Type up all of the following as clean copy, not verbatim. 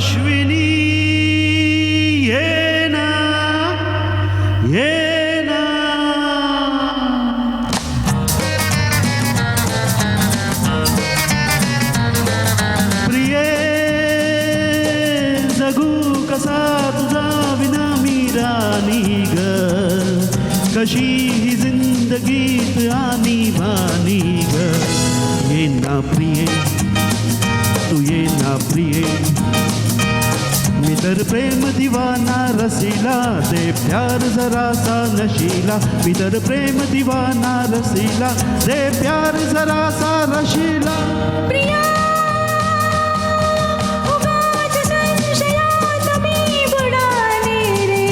अश्विनी ये ना प्रिये जगू कसा तुझा विना मी राणी ग कशी ही जिंदगीत आनी बानी ग ये ना प्रिये तू ये ना प्रिये मी तर प्रेम दीवाना रसीला दे प्यार जरा सा नशीला मी तर प्रेम दीवाना रसीला दे प्यार जरा सा नशीला प्रिया उगाच संशयात मी बुडाले रे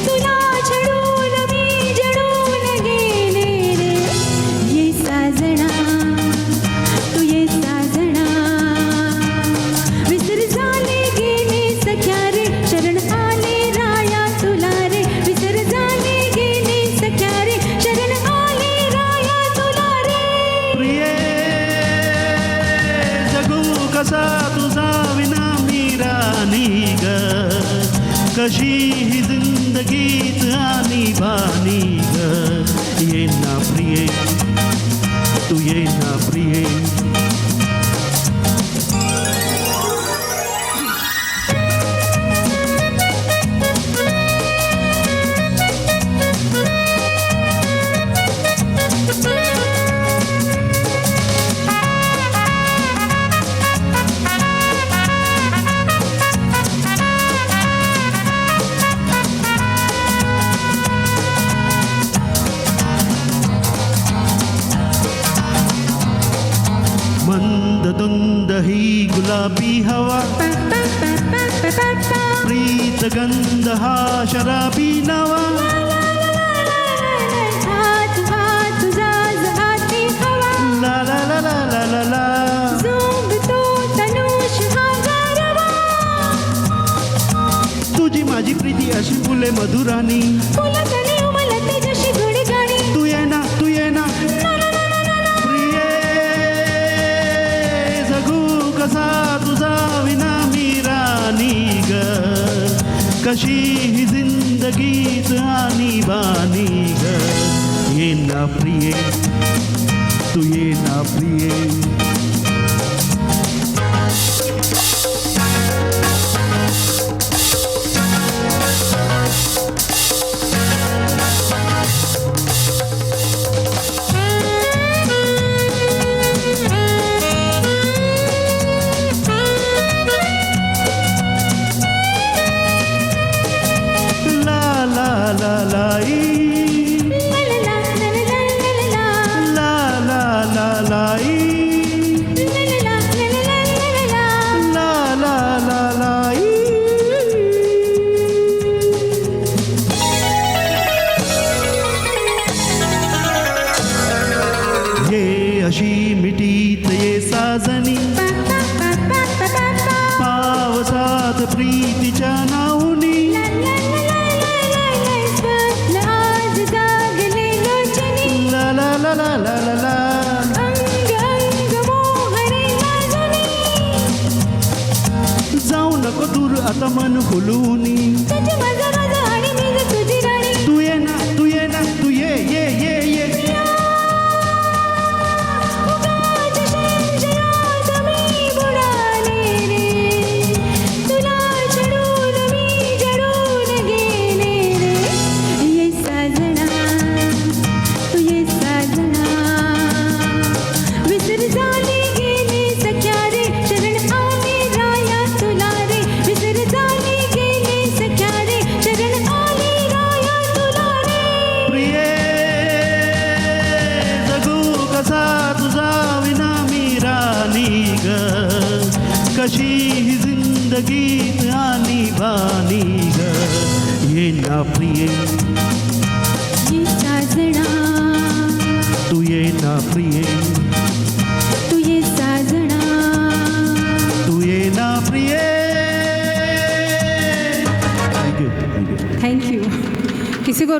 तुला छळून मी जळून गेले रे ये साजना तू ये साजना विसर झाले गेले सख्या रे शरण आले राया तुला रे विसर झाले गेले सख्या रे शरण आले राया तुला रे प्रिये जगू कसा तुझा विना मी राणी ग कशी ही जिंदगीत आनी बानी ग ये ना प्रिये तू ये ना प्रिये मंद धुंद ही गुलाबी हवा प्रीत गंध हा शराबी नवा हात हात जाज हाती हवा ला ला ला ला ला ला ला झोंबतो तनुष हा गारवा तुझी माझी प्रीती अशी फुले मधुराणी फुलतने उमलते जशी गोडी गाणी तू ये ना प्रिये जगू कसा तुझा विना मी राणी ग कशी ही जिंदगीत आनी बानी ग ये ना प्रिये तू ये ना प्रिये अशी मिठीत ये साजनी पावसात प्रीतीच्या नाऊनी आज जागले लोचनी ला ला ला ला ला ला ला अंग अंग मोहरे गाजनी जाऊ नको दूर आता मन फुलूनी तुझी माझा माझा आणि मी ग तुझी राणी तू ये ना तू ये ना तू ये ये ये ये उगाच संशयात मी बुडाले रे तुला छळून मी जळून गेले रे ये साजना तू ये साजना विसर झाले गेले सख्या रे शरण आले राया तुला रे विसर झाले गेले सख्या रे शरण आले राया तुला रे प्रिये जगू कसा तुझा विना मी राणी ग कशी ही जिंदगीत आनी बानी ग ये ना प्रिये ये साजना तू ये ना प्रिये तू ये साजना तू ये ना प्रिये थैंक यू थैंक यू किसी को